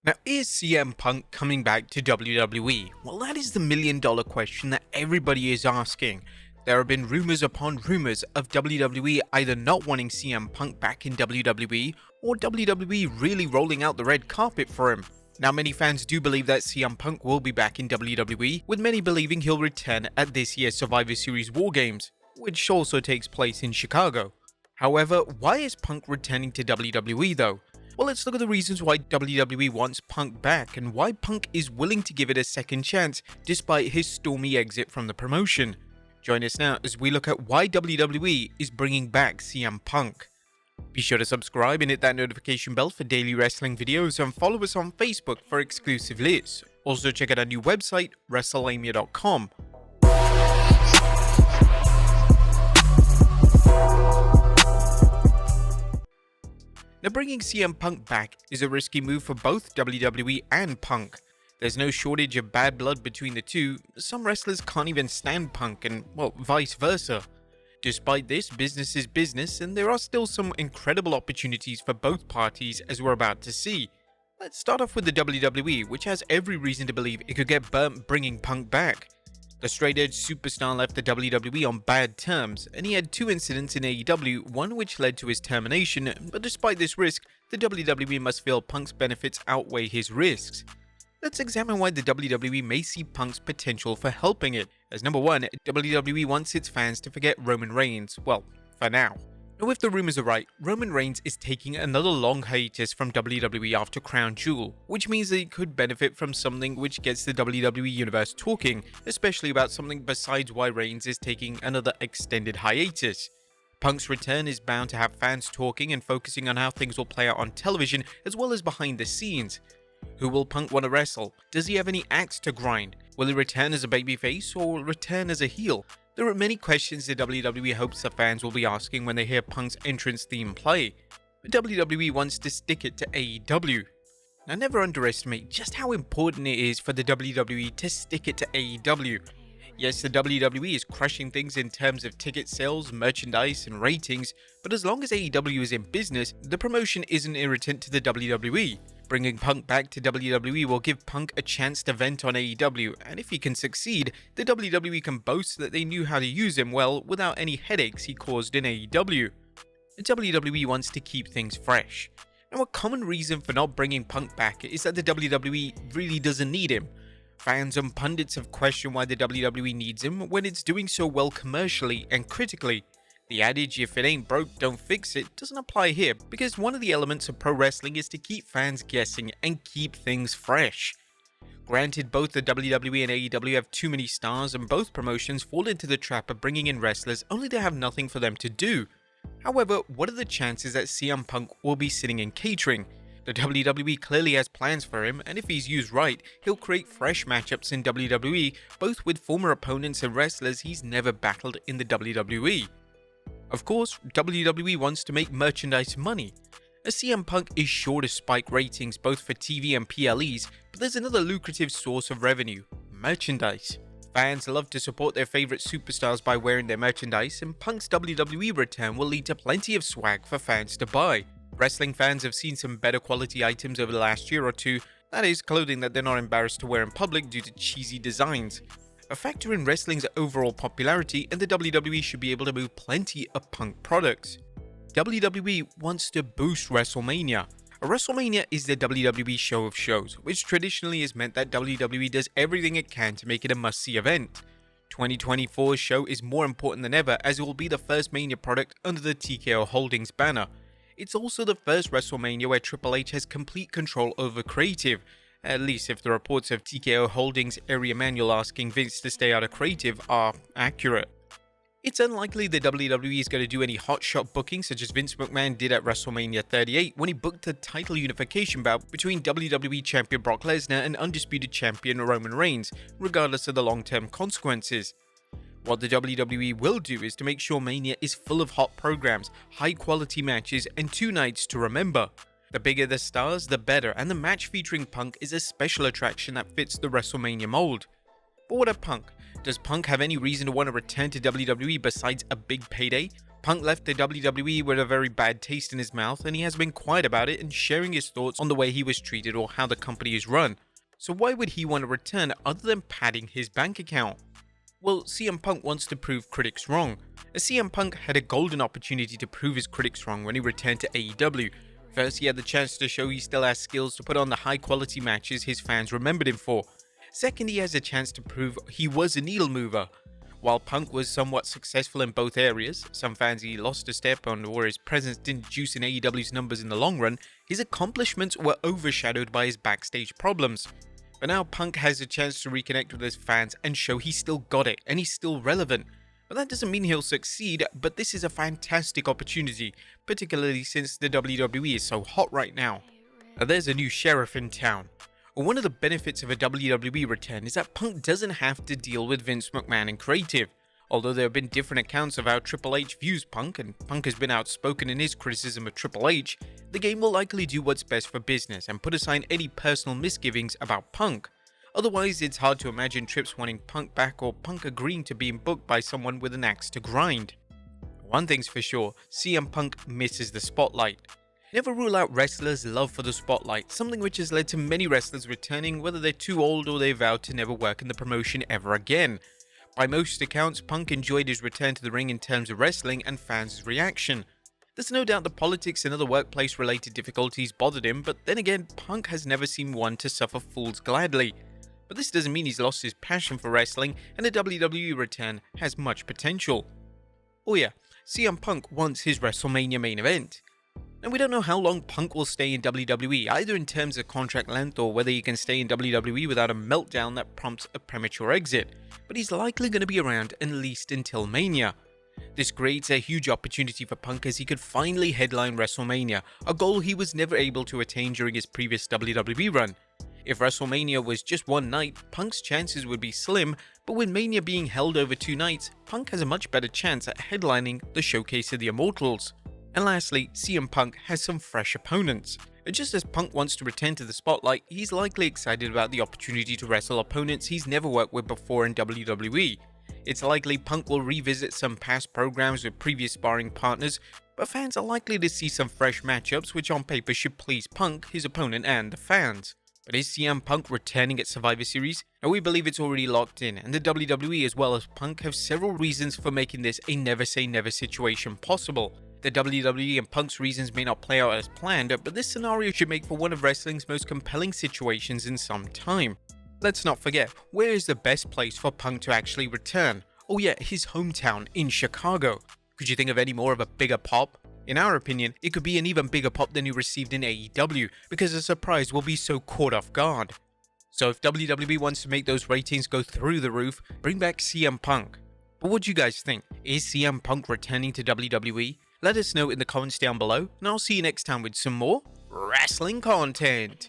Now, is CM Punk coming back to WWE? Well, that is the million-dollar question that everybody is asking. There have been rumors upon rumors of WWE either not wanting CM Punk back in WWE or WWE really rolling out the red carpet for him. Now, many fans do believe that CM Punk will be back in WWE, with many believing he'll return at this year's Survivor Series War Games, which also takes place in Chicago. However, why is Punk returning to WWE though? Well, let's look at the reasons why WWE wants Punk back and why Punk is willing to give it a second chance despite his stormy exit from the promotion. Join us now as we look at why WWE is bringing back CM Punk. Be sure to subscribe and hit that notification bell for daily wrestling videos and follow us on Facebook for exclusive lists. Also check out our new website, Wrestlelamia.com. Now, bringing CM Punk back is a risky move for both WWE and Punk. There's no shortage of bad blood between the two. Some wrestlers can't even stand Punk and, well, vice versa. Despite this, business is business and there are still some incredible opportunities for both parties as we're about to see. Let's start off with the WWE, which has every reason to believe it could get burnt bringing Punk back. The straight-edge superstar left the WWE on bad terms, and he had two incidents in AEW, one which led to his termination, but despite this risk, the WWE must feel Punk's benefits outweigh his risks. Let's examine why the WWE may see Punk's potential for helping it. As number one, WWE wants its fans to forget Roman Reigns, well, for now. Now, if the rumors are right, Roman Reigns is taking another long hiatus from WWE after Crown Jewel, which means that he could benefit from something which gets the WWE Universe talking, especially about something besides why Reigns is taking another extended hiatus. Punk's return is bound to have fans talking and focusing on how things will play out on television as well as behind the scenes. Who will Punk want to wrestle? Does he have any axe to grind? Will he return as a babyface or return as a heel? There are many questions the WWE hopes the fans will be asking when they hear Punk's entrance theme play, but WWE wants to stick it to AEW. Now, never underestimate just how important it is for the WWE to stick it to AEW. Yes, the WWE is crushing things in terms of ticket sales, merchandise, and ratings, but as long as AEW is in business, the promotion isn't irritant to the WWE. Bringing Punk back to WWE will give Punk a chance to vent on AEW, and if he can succeed, the WWE can boast that they knew how to use him well without any headaches he caused in AEW. The WWE wants to keep things fresh. Now, a common reason for not bringing Punk back is that the WWE really doesn't need him. Fans and pundits have questioned why the WWE needs him when it's doing so well commercially and critically. The adage, if it ain't broke, don't fix it, doesn't apply here because one of the elements of pro wrestling is to keep fans guessing and keep things fresh. Granted, both the WWE and AEW have too many stars and both promotions fall into the trap of bringing in wrestlers only to have nothing for them to do. However, what are the chances that CM Punk will be sitting in catering? The WWE clearly has plans for him, and if he's used right, he'll create fresh matchups in WWE, both with former opponents and wrestlers he's never battled in the WWE. Of course, WWE wants to make merchandise money. A CM Punk is sure to spike ratings both for TV and PLEs, but there's another lucrative source of revenue: merchandise. Fans love to support their favorite superstars by wearing their merchandise, and Punk's WWE return will lead to plenty of swag for fans to buy. Wrestling fans have seen some better quality items over the last year or two, that is, clothing that they're not embarrassed to wear in public due to cheesy designs. A factor in wrestling's overall popularity, and the WWE should be able to move plenty of Punk products. WWE wants to boost WrestleMania. A WrestleMania is the WWE show of shows, which traditionally has meant that WWE does everything it can to make it a must-see event. 2024's show is more important than ever as it will be the first Mania product under the TKO Holdings banner. It's also the first WrestleMania where Triple H has complete control over creative, at least if the reports of TKO Holdings' Ari Emanuel asking Vince to stay out of creative are accurate. It's unlikely the WWE is going to do any hotshot booking such as Vince McMahon did at WrestleMania 38 when he booked a title unification bout between WWE Champion Brock Lesnar and Undisputed Champion Roman Reigns, regardless of the long-term consequences. What the WWE will do is to make sure Mania is full of hot programs, high-quality matches, and 2 nights to remember. The bigger the stars, the better, and the match featuring Punk is a special attraction that fits the WrestleMania mold. But what of Punk? Does Punk have any reason to want to return to WWE besides a big payday? Punk left the WWE with a very bad taste in his mouth, and he has been quiet about it and sharing his thoughts on the way he was treated or how the company is run. So why would he want to return other than padding his bank account? Well, CM Punk wants to prove critics wrong, as CM Punk had a golden opportunity to prove his critics wrong when he returned to AEW. First, he had the chance to show he still has skills to put on the high-quality matches his fans remembered him for. Second, he has a chance to prove he was a needle mover. While Punk was somewhat successful in both areas, some fans he lost a step on or his presence didn't juice in AEW's numbers in the long run, his accomplishments were overshadowed by his backstage problems. But now Punk has a chance to reconnect with his fans and show he's still got it and he's still relevant. But that doesn't mean he'll succeed, but this is a fantastic opportunity, particularly since the WWE is so hot right now. There's a new sheriff in town. One of the benefits of a WWE return is that Punk doesn't have to deal with Vince McMahon and creative. Although there have been different accounts of how Triple H views Punk, and Punk has been outspoken in his criticism of Triple H, the game will likely do what's best for business and put aside any personal misgivings about Punk. Otherwise, it's hard to imagine Trips wanting Punk back or Punk agreeing to being booked by someone with an axe to grind. One thing's for sure, CM Punk misses the spotlight. Never rule out wrestlers' love for the spotlight, something which has led to many wrestlers returning whether they're too old or they vowed to never work in the promotion ever again. By most accounts, Punk enjoyed his return to the ring in terms of wrestling and fans' reaction. There's no doubt the politics and other workplace-related difficulties bothered him, but then again, Punk has never seemed one to suffer fools gladly. But this doesn't mean he's lost his passion for wrestling, and a WWE return has much potential. Oh yeah, CM Punk wants his WrestleMania main event. Now, we don't know how long Punk will stay in WWE, either in terms of contract length or whether he can stay in WWE without a meltdown that prompts a premature exit, but he's likely going to be around at least until Mania. This creates a huge opportunity for Punk as he could finally headline WrestleMania, a goal he was never able to attain during his previous WWE run. If WrestleMania was just one night, Punk's chances would be slim, but with Mania being held over 2 nights, Punk has a much better chance at headlining the Showcase of the Immortals. And lastly, CM Punk has some fresh opponents. And just as Punk wants to return to the spotlight, he's likely excited about the opportunity to wrestle opponents he's never worked with before in WWE. It's likely Punk will revisit some past programs with previous sparring partners, but fans are likely to see some fresh matchups which on paper should please Punk, his opponent, and the fans. But is CM Punk returning at Survivor Series? Now, we believe it's already locked in, and the WWE as well as Punk have several reasons for making this a never say never situation possible. The WWE and Punk's reasons may not play out as planned, but this scenario should make for one of wrestling's most compelling situations in some time. Let's not forget, where is the best place for Punk to actually return? Oh yeah, his hometown in Chicago. Could you think of any more of a bigger pop? In our opinion, it could be an even bigger pop than he received in AEW, because the surprise will be so caught off guard. So if WWE wants to make those ratings go through the roof, bring back CM Punk. But what do you guys think? Is CM Punk returning to WWE? Let us know in the comments down below, and I'll see you next time with some more wrestling content.